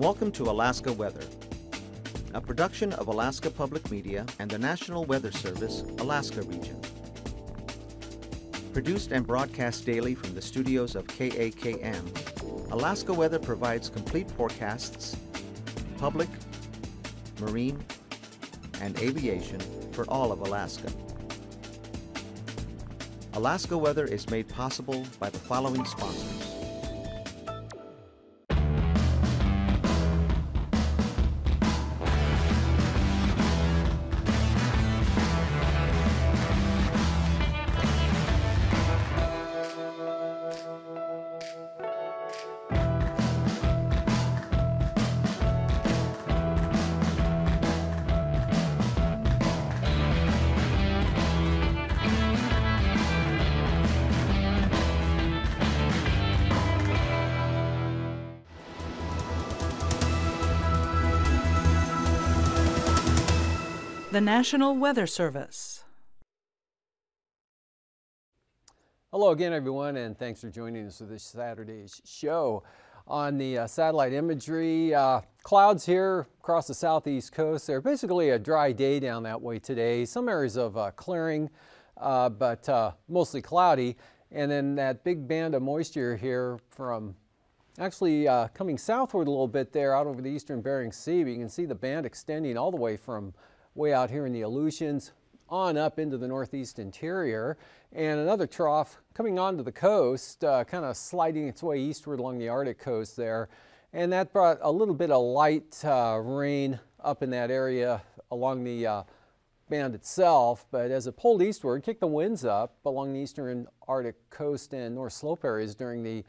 Welcome to Alaska Weather, a production of Alaska Public Media and the National Weather Service, Alaska Region. Produced and broadcast daily from the studios of KAKM, Alaska Weather provides complete forecasts, public, marine, and aviation for all of Alaska. Alaska Weather is made possible by the following sponsors. The National Weather Service. Hello again, everyone, and thanks for joining us for this Saturday's show. On the satellite imagery, clouds here across the southeast coast. They're basically a dry day down that way today. Some areas of clearing, but mostly cloudy. And then that big band of moisture here from actually coming southward a little bit there out over the eastern Bering Sea. But you can see the band extending all the way from way out here in the Aleutians on up into the northeast interior, and another trough coming onto the coast, kind of sliding its way eastward along the Arctic coast there, and that brought a little bit of light rain up in that area along the band itself. But as it pulled eastward, kicked the winds up along the eastern Arctic coast and North Slope areas during the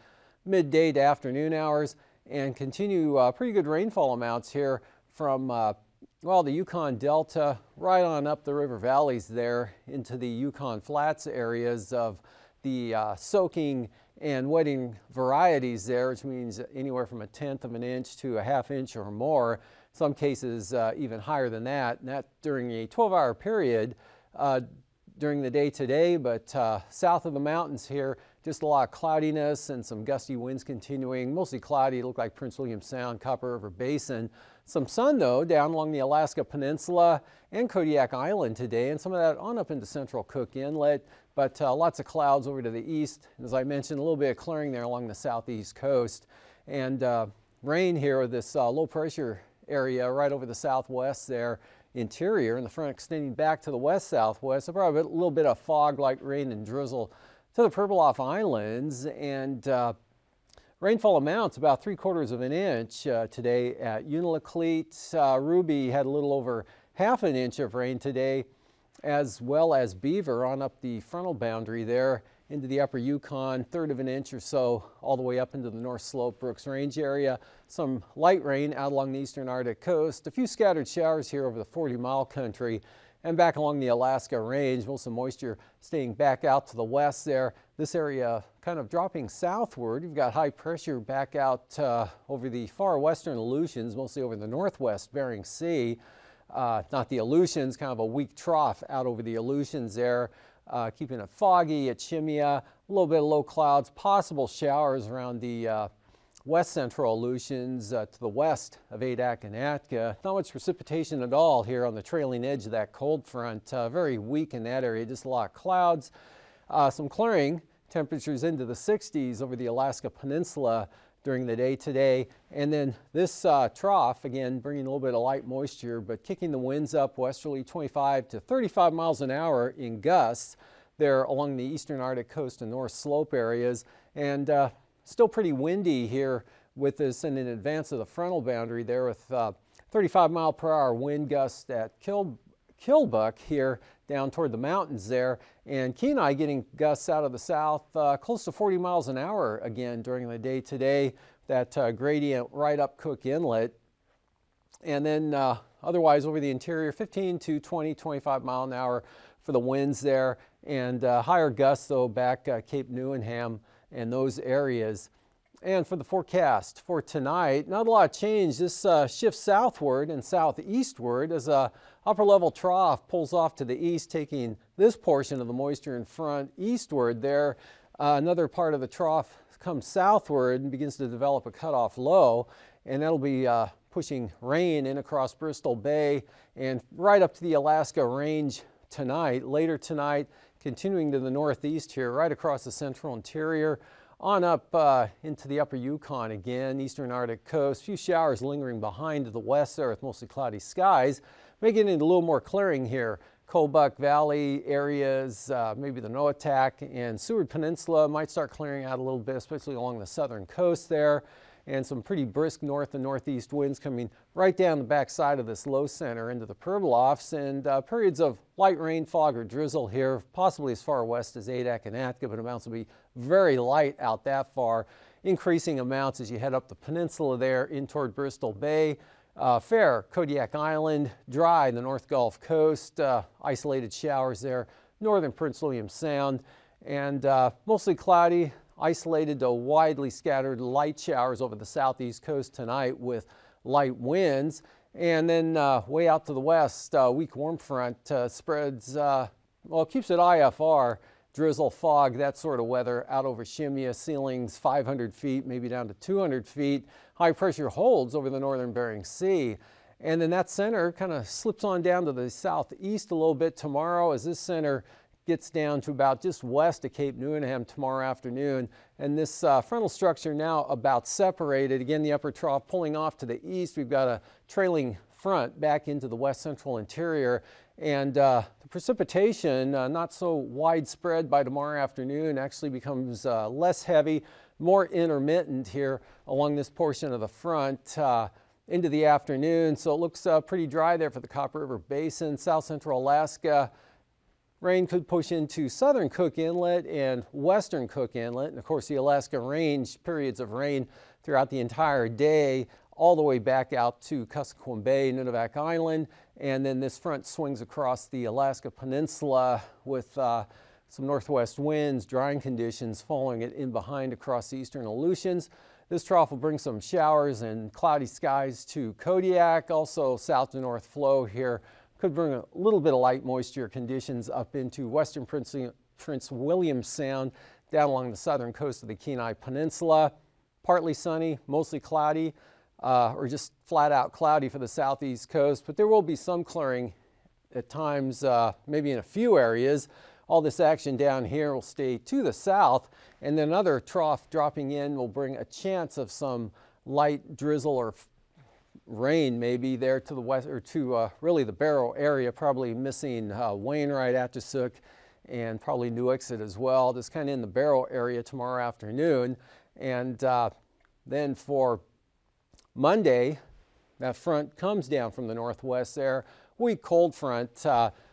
midday to afternoon hours, and continue pretty good rainfall amounts here from well, the Yukon Delta right on up the river valleys there into the Yukon Flats areas of the soaking and wetting varieties there, which means anywhere from 1/10 of an inch to 1/2 inch or more. Some cases even higher than that, and that during a 12-hour period during the day today. But south of the mountains here, just a lot of cloudiness and some gusty winds continuing, mostly cloudy. It looked like Prince William Sound, Copper River Basin. Some sun, though, down along the Alaska Peninsula and Kodiak Island today, and some of that on up into central Cook Inlet, but lots of clouds over to the east. As I mentioned, a little bit of clearing there along the southeast coast. And rain here with this low pressure area right over the southwest there, interior, and the front extending back to the west-southwest. So probably a little bit of fog-like rain and drizzle to the Pribilof Islands, and rainfall amounts about 3/4 of an inch today at Unalakleet. Ruby had a little over 1/2 an inch of rain today, as well as Beaver on up the frontal boundary there into the upper Yukon, 1/3 of an inch or so all the way up into the North Slope Brooks Range area. Some light rain out along the eastern Arctic coast. A few scattered showers here over the 40-mile country. And back along the Alaska Range, most of the moisture staying back out to the west there. This area kind of dropping southward. You've got high pressure back out over the far western Aleutians, mostly over the northwest Bering Sea. Not the Aleutians, kind of a weak trough out over the Aleutians there, keeping it foggy at Shimia. A little bit of low clouds, possible showers around the west central Aleutians to the west of Adak and Atka. Not much precipitation at all here on the trailing edge of that cold front. Very weak in that area, just a lot of clouds. Some clearing, temperatures into the 60s over the Alaska Peninsula during the day today. And then this trough, again, bringing a little bit of light moisture, but kicking the winds up westerly 25 to 35 miles an hour in gusts there along the eastern Arctic coast and North Slope areas. And still pretty windy here with this in advance of the frontal boundary there with 35-mile-per-hour wind gusts at Killbuck here down toward the mountains there. And Kenai getting gusts out of the south close to 40 miles an hour again during the day today. That gradient right up Cook Inlet. And then otherwise over the interior, 15 to 20, 25 mile an hour for the winds there. And higher gusts though back Cape Newenham and those areas. And for the forecast for tonight, not a lot of change. This shifts southward and southeastward as a upper level trough pulls off to the east, taking this portion of the moisture in front eastward there. Another part of the trough comes southward and begins to develop a cutoff low. and that'll be pushing rain in across Bristol Bay and right up to the Alaska Range tonight. Later tonight, continuing to the northeast here, right across the central interior, on up into the upper Yukon again, eastern Arctic coast. A few showers lingering behind to the west there with mostly cloudy skies. Making it a little more clearing here. Kobuk Valley areas, maybe the Noatak and Seward Peninsula might start clearing out a little bit, especially along the southern coast there. And some pretty brisk north and northeast winds coming right down the backside of this low center into the Pribilofs, and periods of light rain, fog, or drizzle here, possibly as far west as Adak and Atka, but amounts will be very light out that far. Increasing amounts as you head up the peninsula there in toward Bristol Bay. Fair, Kodiak Island, dry the North Gulf Coast, isolated showers there, northern Prince William Sound, and mostly cloudy. Isolated to widely scattered light showers over the southeast coast tonight with light winds. And then way out to the west, weak warm front spreads, well, keeps it IFR, drizzle, fog, that sort of weather out over Shimya, ceilings 500 feet, maybe down to 200 feet. High pressure holds over the northern Bering Sea. And then that center kind of slips on down to the southeast a little bit tomorrow as this center gets down to about just west of Cape Newenham tomorrow afternoon. And this frontal structure now about separated. Again, the upper trough pulling off to the east. We've got a trailing front back into the west central interior. And the precipitation, not so widespread by tomorrow afternoon, actually becomes less heavy, more intermittent here along this portion of the front into the afternoon. So it looks pretty dry there for the Copper River Basin, south central Alaska. Rain could push into southern Cook Inlet and western Cook Inlet. And of course, the Alaska Range, periods of rain throughout the entire day, all the way back out to Kuskokwim Bay, Nunivak Island. And then this front swings across the Alaska Peninsula with some northwest winds, drying conditions following it in behind across the eastern Aleutians. This trough will bring some showers and cloudy skies to Kodiak, also south to north flow here. Could bring a little bit of light moisture conditions up into western Prince William Sound, down along the southern coast of the Kenai Peninsula. Partly sunny, mostly cloudy, or just flat out cloudy for the southeast coast, but there will be some clearing at times, maybe in a few areas. All this action down here will stay to the south, and then another trough dropping in will bring a chance of some light drizzle or rain maybe there to the west, or to really the Barrow area, probably missing Wainwright, Atchison, and probably New Exit as well. Just kind of in the Barrow area tomorrow afternoon. And then for Monday, that front comes down from the northwest there. Weak cold front,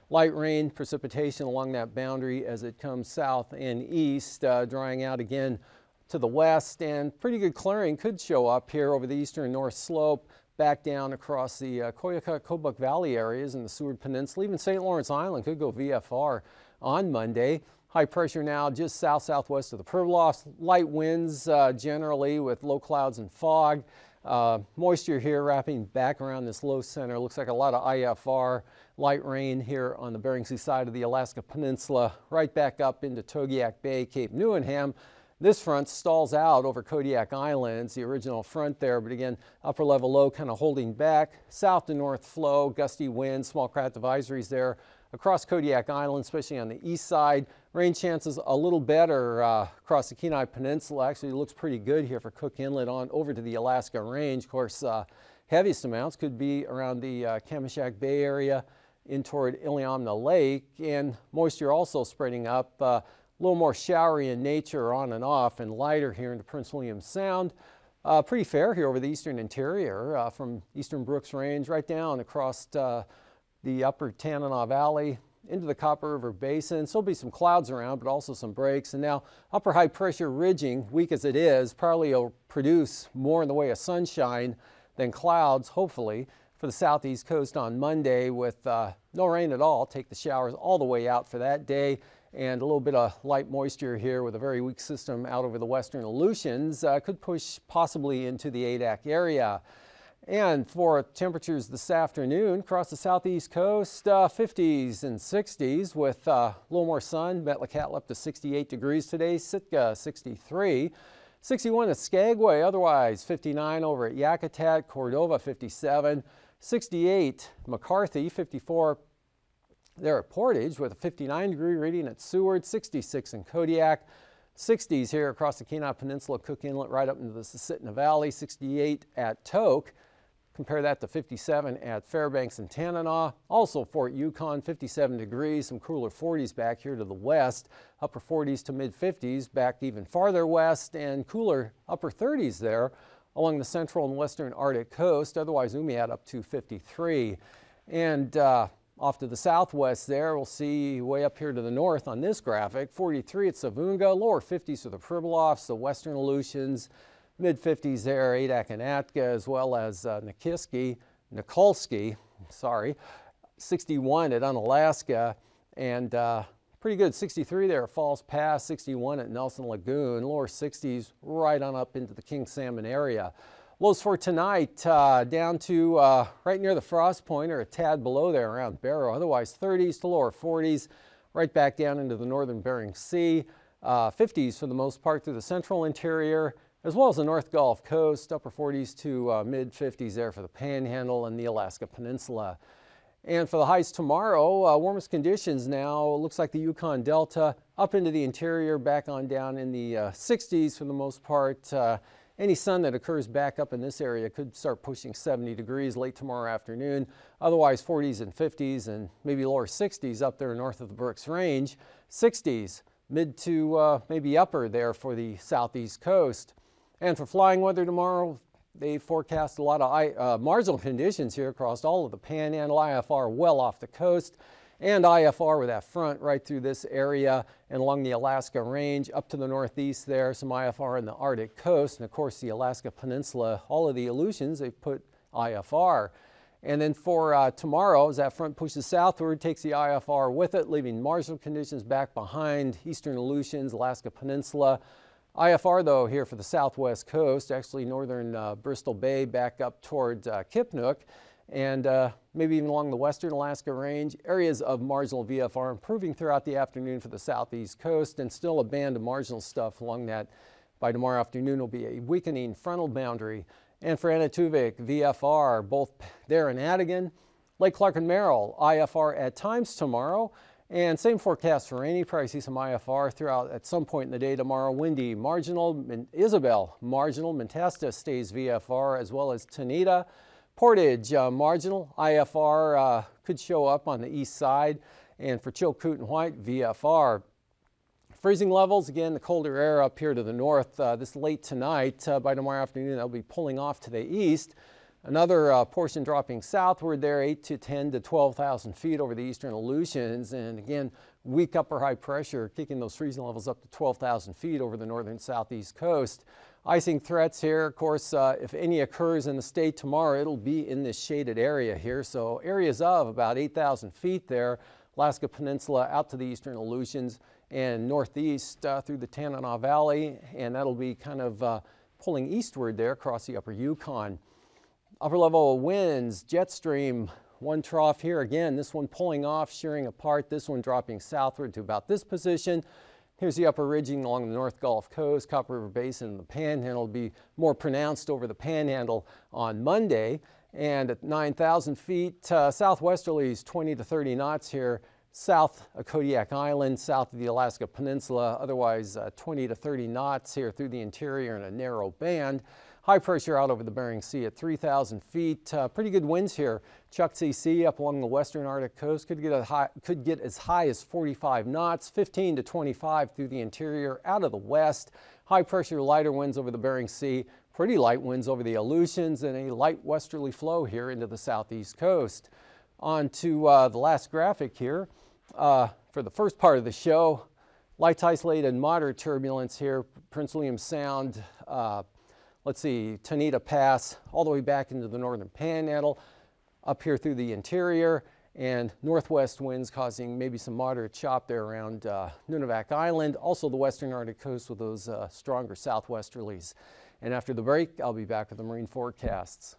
light rain, precipitation along that boundary as it comes south and east, drying out again to the west, and pretty good clearing could show up here over the eastern north slope, back down across the Koyukuk-Kobuk Valley areas in the Seward Peninsula. Even St. Lawrence Island could go VFR on Monday. High pressure now just south-southwest of the Pribilofs. Light winds generally with low clouds and fog. Moisture here wrapping back around this low center. Looks like a lot of IFR. Light rain here on the Bering Sea side of the Alaska Peninsula, right back up into Togiak Bay, Cape Newenham. This front stalls out over Kodiak Island. It's the original front there, but again, upper level low kind of holding back. South to north flow, gusty winds, small craft advisories there across Kodiak Island, especially on the east side. Rain chances a little better across the Kenai Peninsula. Actually looks pretty good here for Cook Inlet on over to the Alaska Range. Of course, heaviest amounts could be around the Kamishak Bay area in toward Iliamna Lake, and moisture also spreading up. A little more showery in nature on and off, and lighter here into Prince William Sound. Pretty fair here over the eastern interior from eastern Brooks Range right down across the upper Tanana Valley into the Copper River Basin. So there'll be some clouds around, but also some breaks. And now upper high pressure ridging, weak as it is, probably will produce more in the way of sunshine than clouds, hopefully, for the southeast coast on Monday with no rain at all. Take the showers all the way out for that day. And a little bit of light moisture here with a very weak system out over the western Aleutians could push possibly into the Adak area. And for temperatures this afternoon across the southeast coast, 50s and 60s with a little more sun. Metlakatla up to 68 degrees today, Sitka 63. 61 at Skagway, otherwise 59 over at Yakutat, Cordova 57, 68 McCarthy, 54 there at Portage with a 59-degree reading at Seward, 66 in Kodiak, 60s here across the Kenai Peninsula, Cook Inlet, right up into the Susitna Valley, 68 at Tok. Compare that to 57 at Fairbanks and Tanana. Also Fort Yukon, 57 degrees, some cooler 40s back here to the west, upper 40s to mid 50s back even farther west, and cooler upper 30s there along the central and western Arctic coast, otherwise Umiat up to 53. And off to the southwest there, we'll see way up here to the north on this graphic, 43 at Savunga, lower 50s for the Pribilofs, the western Aleutians, mid-50s there, Adak and Atka, as well as Nikolsky, 61 at Unalaska, and pretty good 63 there at Falls Pass, 61 at Nelson Lagoon, lower 60s right on up into the King Salmon area. Lows for tonight down to right near the frost point or a tad below there around Barrow, otherwise 30s to lower 40s, right back down into the northern Bering Sea, 50s for the most part through the central interior, as well as the North Gulf Coast, upper 40s to mid-50s there for the Panhandle and the Alaska Peninsula. And for the highs tomorrow, warmest conditions now, looks like the Yukon Delta up into the interior, back on down in the 60s for the most part. Any sun that occurs back up in this area could start pushing 70 degrees late tomorrow afternoon. Otherwise 40s and 50s and maybe lower 60s up there north of the Brooks Range. 60s, mid to maybe upper there for the southeast coast. And for flying weather tomorrow, they forecast a lot of marginal conditions here across all of the Panhandle, IFR well off the coast, and IFR with that front right through this area and along the Alaska Range up to the northeast there, some IFR in the Arctic coast, and of course the Alaska Peninsula, all of the Aleutians, they've put IFR. And then for tomorrow, as that front pushes southward, takes the IFR with it, leaving marginal conditions back behind, eastern Aleutians, Alaska Peninsula. IFR, though, here for the southwest coast, actually northern Bristol Bay back up towards Kipnuk, and maybe even along the western Alaska Range. Areas of marginal VFR improving throughout the afternoon for the southeast coast, and still a band of marginal stuff along that. By tomorrow afternoon will be a weakening frontal boundary. And for Anaktuvik, VFR, both there in Adigan, Lake Clark and Merrill, IFR at times tomorrow. And same forecast for rainy. Probably see some IFR throughout at some point in the day tomorrow. Windy, marginal. Isabel, marginal. Mentasta stays VFR, as well as Tanita. Portage, marginal. IFR could show up on the east side. And for Chilkoot and White, VFR. Freezing levels, again, the colder air up here to the north this late tonight. By tomorrow afternoon, they'll be pulling off to the east. Another portion dropping southward there, 8 to 10 to 12,000 feet over the eastern Aleutians. And again, weak upper high pressure kicking those freezing levels up to 12,000 feet over the northern southeast coast. Icing threats here, of course, if any occurs in the state tomorrow, it'll be in this shaded area here. So areas of about 8,000 feet there, Alaska Peninsula out to the eastern Aleutians and northeast through the Tanana Valley. And that'll be kind of pulling eastward there across the upper Yukon. Upper level winds, jet stream, one trough here again, this one pulling off, shearing apart, this one dropping southward to about this position. Here's the upper ridging along the North Gulf Coast, Copper River Basin, and the Panhandle will be more pronounced over the Panhandle on Monday. And at 9,000 feet, southwesterlies 20 to 30 knots here, south of Kodiak Island, south of the Alaska Peninsula, otherwise 20 to 30 knots here through the interior in a narrow band. High pressure out over the Bering Sea at 3,000 feet. Pretty good winds here. Chukchi Sea up along the western Arctic coast could get as high as 45 knots, 15 to 25 through the interior out of the west. High pressure, lighter winds over the Bering Sea. Pretty light winds over the Aleutians, and a light westerly flow here into the southeast coast. On to the last graphic here. For the first part of the show, light isolated moderate turbulence here, Prince William Sound. Let's see, Tanita Pass all the way back into the northern Panhandle, up here through the interior, and northwest winds causing maybe some moderate chop there around Nunivak Island, also the western Arctic coast with those stronger southwesterlies. And after the break, I'll be back with the marine forecasts.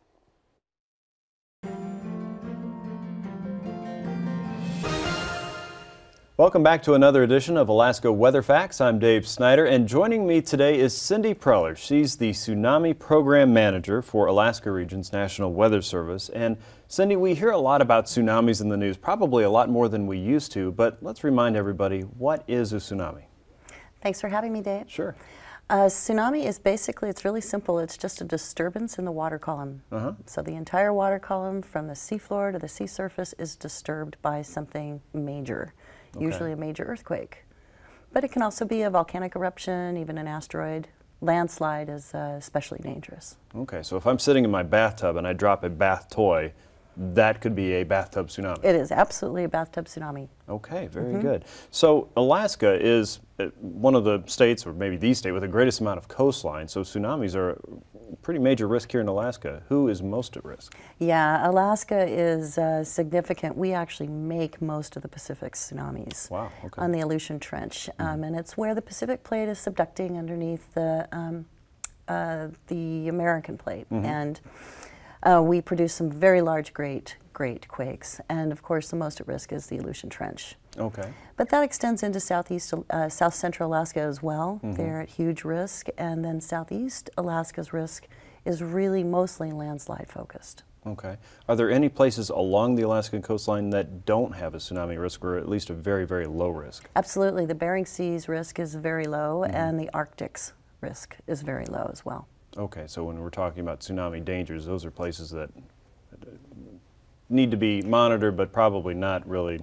Welcome back to another edition of Alaska Weather Facts. I'm Dave Snider, and joining me today is Cindy Preller. She's the Tsunami Program Manager for Alaska Region's National Weather Service. And Cindy, we hear a lot about tsunamis in the news, probably a lot more than we used to, but let's remind everybody, what is a tsunami? Thanks for having me, Dave. Sure. Tsunami is basically, it's really simple. It's just a disturbance in the water column. So the entire water column from the seafloor to the sea surface is disturbed by something major, usually a major earthquake. But it can also be a volcanic eruption, even an asteroid. Landslide is especially dangerous. Okay, so if I'm sitting in my bathtub and I drop a bath toy, that could be a bathtub tsunami. It is absolutely a bathtub tsunami. Okay, very good. So Alaska is one of the states, or maybe the state, with the greatest amount of coastline, so tsunamis are a pretty major risk here in Alaska. Who is most at risk? Yeah, Alaska is significant. We actually make most of the Pacific's tsunamis on the Aleutian Trench, and it's where the Pacific plate is subducting underneath the American plate, and we produce some very large, great quakes, and of course the most at risk is the Aleutian Trench. Okay. But that extends into south central Alaska as well. They're at huge risk, and then southeast Alaska's risk is really mostly landslide focused. Okay. Are there any places along the Alaskan coastline that don't have a tsunami risk, or at least a very, very low risk? Absolutely. The Bering Sea's risk is very low, and the Arctic's risk is very low as well. Okay, so when we're talking about tsunami dangers, those are places that need to be monitored, but probably not really.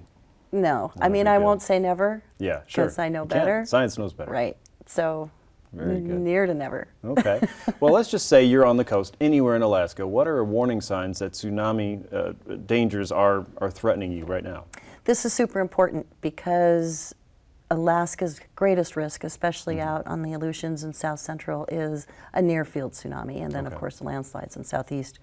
No, I mean, I won't say never. Yeah, sure. Because I know better. Science knows better. Right. So, very good. Near to never. Okay. Well, let's just say you're on the coast, anywhere in Alaska. What are warning signs that tsunami dangers are threatening you right now? This is super important because Alaska's greatest risk, especially out on the Aleutians and South Central, is a near-field tsunami, and then of course landslides in southeast.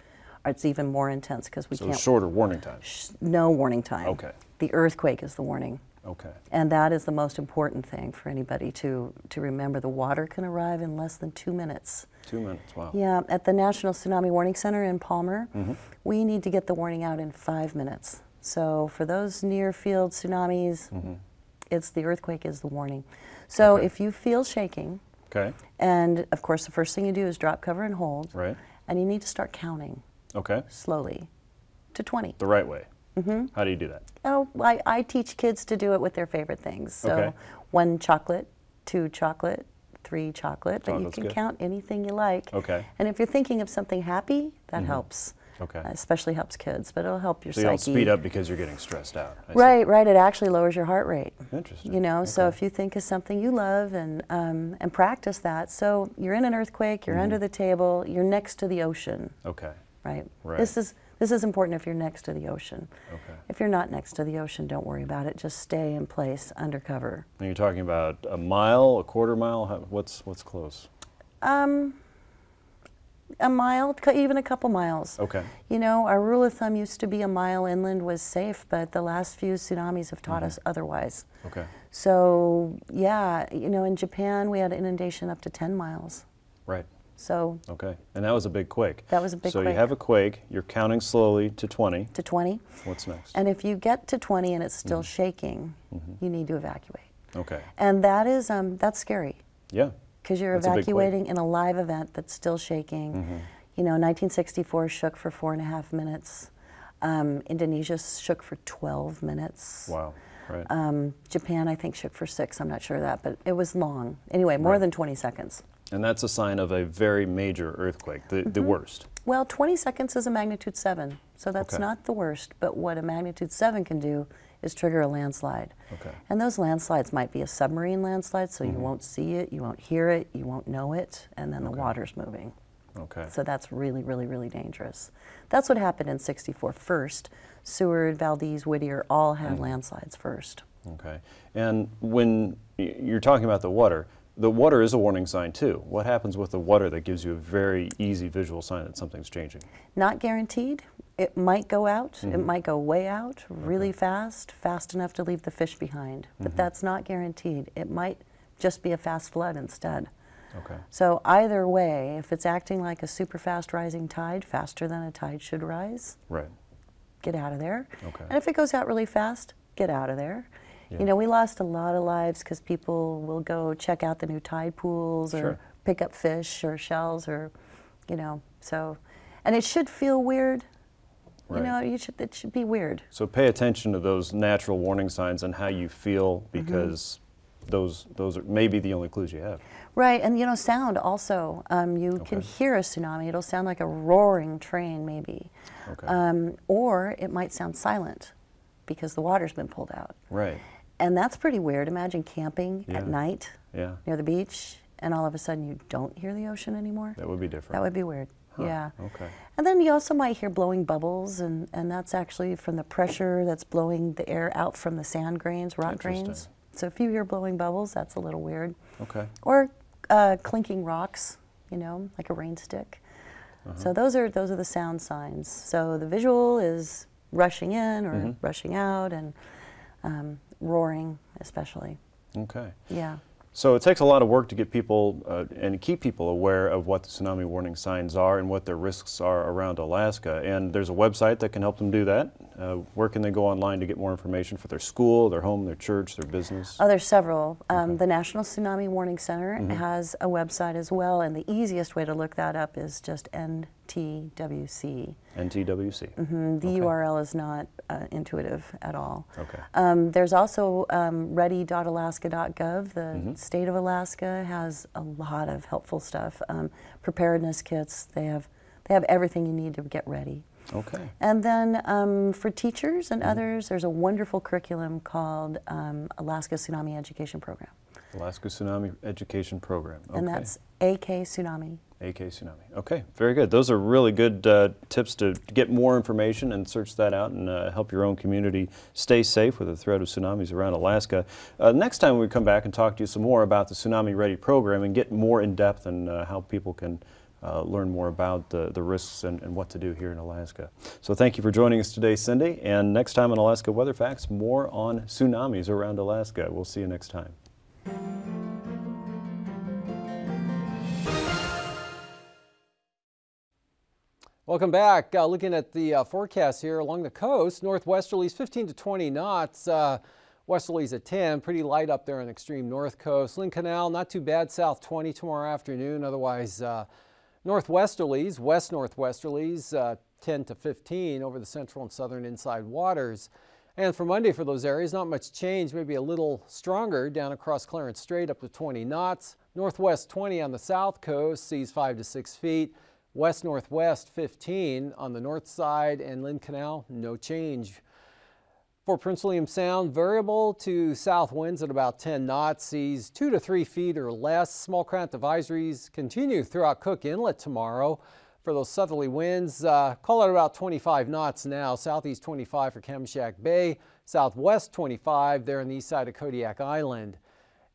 It's even more intense because we can't. So shorter warning time. No warning time. Okay. The earthquake is the warning. Okay. And that is the most important thing for anybody to remember. The water can arrive in less than 2 minutes. 2 minutes. Wow. Yeah. At the National Tsunami Warning Center in Palmer, we need to get the warning out in 5 minutes. So for those near-field tsunamis, it's the earthquake is the warning. So if you feel shaking, and of course the first thing you do is drop, cover, and hold, and you need to start counting slowly to 20. The right way. How do you do that? Oh, I teach kids to do it with their favorite things. So 1 chocolate, 2 chocolate, 3 chocolate, but you can count anything you like. And if you're thinking of something happy, that helps. Especially helps kids, but it'll help your psyche. So you don't speed up because you're getting stressed out. Right. It actually lowers your heart rate. Interesting. You know, so if you think of something you love and practice that. So you're in an earthquake, you're under the table, you're next to the ocean. Right. This is important if you're next to the ocean. If you're not next to the ocean, don't worry about it. Just stay in place under cover. And you're talking about a mile, a quarter mile? What's close? A mile, even a couple miles. You know, our rule of thumb used to be a mile inland was safe, but the last few tsunamis have taught us otherwise. So, yeah, you know, in Japan we had inundation up to 10 miles. Right. So. And that was a big quake. That was a big quake. So you have a quake, you're counting slowly to 20. To 20. What's next? And if you get to 20 and it's still shaking, you need to evacuate. And that is, that's scary. Yeah. Because you're evacuating in a live event that's still shaking. You know, 1964 shook for 4.5 minutes. Indonesia shook for 12 minutes. Wow. Right. Japan, I think, shook for 6. I'm not sure of that, but it was long. Anyway, more than 20 seconds. And that's a sign of a very major earthquake, the worst. Well, 20 seconds is a magnitude 7, so that's not the worst. But what a magnitude 7 can do is trigger a landslide. And those landslides might be a submarine landslide, so you won't see it, you won't hear it, you won't know it, and then the water's moving. So that's really, really, really dangerous. That's what happened in '64 first. Seward, Valdez, Whittier all had landslides first. And when you're talking about the water is a warning sign too. What happens with the water that gives you a very easy visual sign that something's changing? Not guaranteed. It might go out, it might go way out really fast enough to leave the fish behind, but that's not guaranteed. It might just be a fast flood instead. So either way, if it's acting like a super fast rising tide, faster than a tide should rise, get out of there. And if it goes out really fast, get out of there. You know, we lost a lot of lives because people will go check out the new tide pools or pick up fish or shells or, you know, so, and it should feel weird. You know, it should be weird. So pay attention to those natural warning signs and how you feel, because those are maybe the only clues you have. Right, and you know, sound also. You can hear a tsunami. It'll sound like a roaring train, maybe. Or it might sound silent because the water's been pulled out. Right. And that's pretty weird. Imagine camping at night near the beach, and all of a sudden you don't hear the ocean anymore. That would be different. That would be weird. Yeah. Okay. And then you also might hear blowing bubbles, and that's actually from the pressure that's blowing the air out from the sand grains, rock grains. So if you hear blowing bubbles, that's a little weird. Okay. Or clinking rocks, you know, like a rain stick. So those are the sound signs. So the visual is rushing in or rushing out, and roaring especially. Okay. Yeah. So it takes a lot of work to get people and keep people aware of what the tsunami warning signs are and what their risks are around Alaska. And there's a website that can help them do that. Where can they go online to get more information for their school, their home, their church, their business? Oh, there's several. The National Tsunami Warning Center has a website as well, and the easiest way to look that up is just NTWC. NTWC. The URL is not intuitive at all. Okay. There's also ready.alaska.gov. The state of Alaska has a lot of helpful stuff. Preparedness kits. They have everything you need to get ready. Okay. And then for teachers and others, there's a wonderful curriculum called Alaska Tsunami Education Program. Alaska Tsunami Education Program. Okay. And that's AKwx. AKwx. Okay, very good. Those are really good tips to get more information and search that out and help your own community stay safe with the threat of tsunamis around Alaska. Next time we come back and talk to you some more about the Tsunami Ready program and get more in depth on how people can learn more about the risks and what to do here in Alaska. So thank you for joining us today, Cindy. And next time on Alaska Weather Facts, more on tsunamis around Alaska. We'll see you next time. Welcome back. Looking at the forecast here along the coast, northwesterlies 15 to 20 knots, westerlies at 10, pretty light up there on the extreme north coast. Lynn Canal, not too bad, south 20 tomorrow afternoon. Otherwise, northwesterlies, west northwesterlies, 10 to 15 over the central and southern inside waters. And for Monday for those areas, not much change, maybe a little stronger down across Clarence Strait up to 20 knots. Northwest 20 on the south coast, seas 5 to 6 feet. West-northwest 15 on the north side, and Lynn Canal, no change. For Prince William Sound, variable to south winds at about 10 knots, seas 2 to 3 feet or less. Small craft advisories continue throughout Cook Inlet tomorrow. For those southerly winds, call it about 25 knots now. Southeast 25 for Kamishak Bay, southwest 25 there on the east side of Kodiak Island.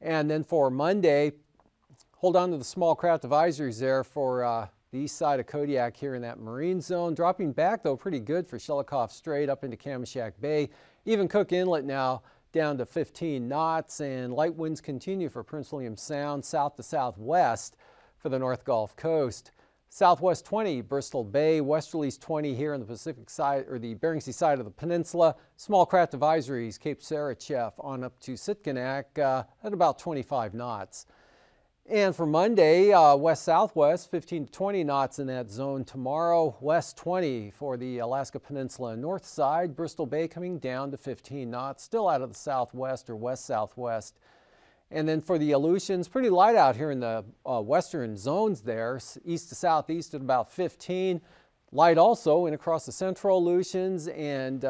And then for Monday, hold on to the small craft advisories there for the east side of Kodiak here in that marine zone. Dropping back though pretty good for Shelikof Strait up into Kamishak Bay. Even Cook Inlet now down to 15 knots, and light winds continue for Prince William Sound south to southwest for the North Gulf Coast. Southwest 20 Bristol Bay, westerlies 20 here on the Pacific side or the Bering Sea side of the peninsula. Small craft advisories Cape Sarachev on up to Sitkinak at about 25 knots. And for Monday, west-southwest, 15 to 20 knots in that zone tomorrow. West 20 for the Alaska Peninsula and north side. Bristol Bay coming down to 15 knots, still out of the southwest or west-southwest. And then for the Aleutians, pretty light out here in the western zones there. East to southeast at about 15. Light also in across the central Aleutians, and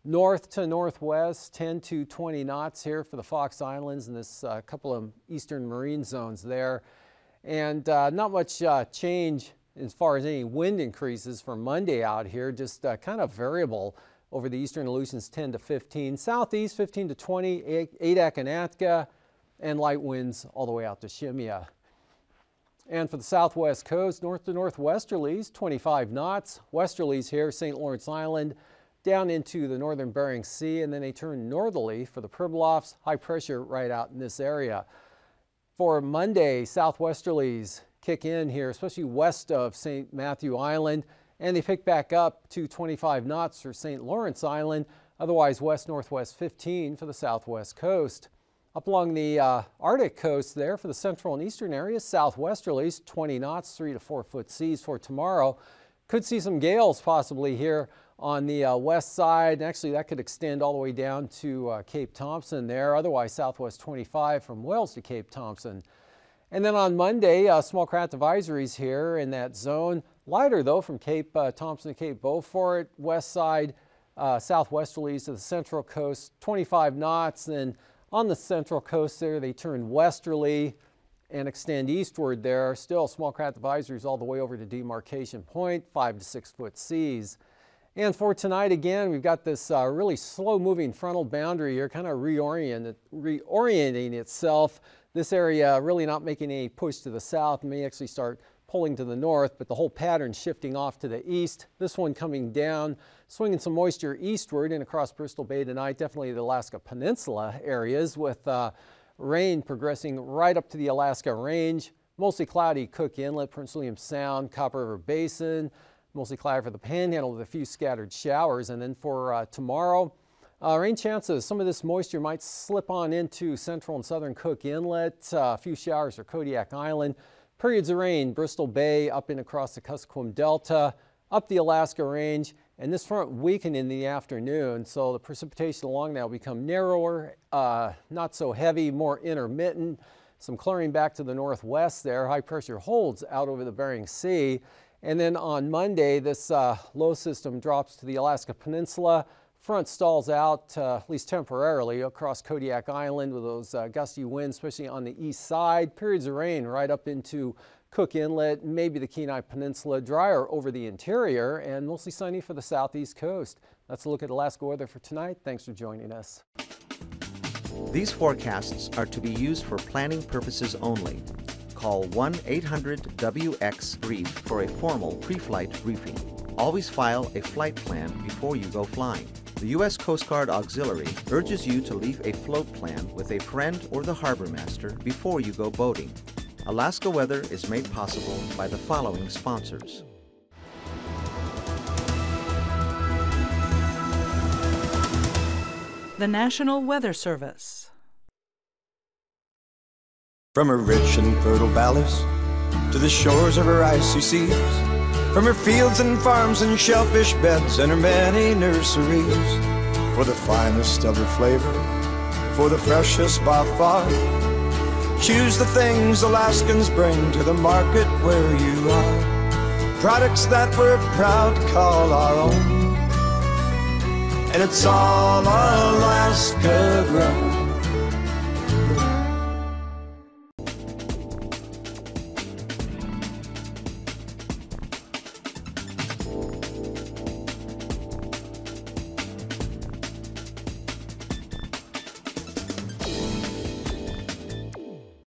north to northwest, 10 to 20 knots here for the Fox Islands and this couple of eastern marine zones there. And not much change as far as any wind increases for Monday out here, just kind of variable over the eastern Aleutians, 10 to 15. Southeast, 15 to 20, Adak and Atka, and light winds all the way out to Shemya. And for the southwest coast, north to northwesterlies, 25 knots. Westerlies here, St. Lawrence Island, down into the northern Bering Sea, and then they turn northerly for the Pribilofs. High pressure right out in this area. For Monday, southwesterlies kick in here, especially west of St. Matthew Island, and they pick back up to 25 knots for St. Lawrence Island. Otherwise, west-northwest 15 for the southwest coast. Up along the Arctic coast there for the central and eastern areas, southwesterlies, 20 knots, 3 to 4 foot seas for tomorrow. Could see some gales possibly here on the west side. Actually, that could extend all the way down to Cape Thompson there. Otherwise, southwest 25 from Wales to Cape Thompson. And then on Monday, small craft advisories here in that zone. Lighter though from Cape Thompson to Cape Beaufort. West side, southwesterlies to the central coast, 25 knots. Then on the central coast there, they turn westerly and extend eastward there. Still small craft advisories all the way over to Demarcation Point, 5 to 6 foot seas. And for tonight, again, we've got this really slow-moving frontal boundary here, kind of reorienting itself. This area really not making any push to the south, may actually start pulling to the north, but the whole pattern shifting off to the east. This one coming down, swinging some moisture eastward and across Bristol Bay tonight, definitely the Alaska Peninsula areas, with rain progressing right up to the Alaska Range. Mostly cloudy Cook Inlet, Prince William Sound, Copper River Basin. Mostly cloudy for the Panhandle with a few scattered showers. And then for tomorrow, rain chances. Some of this moisture might slip on into central and southern Cook Inlet. A few showers for Kodiak Island. Periods of rain, Bristol Bay, up and across the Kuskokwim Delta, up the Alaska Range. And this front weakened in the afternoon, so the precipitation along that will become narrower, not so heavy, more intermittent. Some clearing back to the northwest there. High pressure holds out over the Bering Sea. And then on Monday, this low system drops to the Alaska Peninsula. Front stalls out, at least temporarily, across Kodiak Island with those gusty winds, especially on the east side. Periods of rain right up into Cook Inlet, maybe the Kenai Peninsula. Drier over the interior and mostly sunny for the southeast coast. That's a look at Alaska weather for tonight. Thanks for joining us. These forecasts are to be used for planning purposes only. Call 1-800-WX-BRIEF for a formal pre-flight briefing. Always file a flight plan before you go flying. The U.S. Coast Guard Auxiliary urges you to leave a float plan with a friend or the harbor master before you go boating. Alaska Weather is made possible by the following sponsors. The National Weather Service. From her rich and fertile valleys to the shores of her icy seas, from her fields and farms and shellfish beds and her many nurseries, for the finest of her flavor, for the freshest by far, choose the things Alaskans bring to the market where you are. Products that we're proud to call our own, and it's all Alaska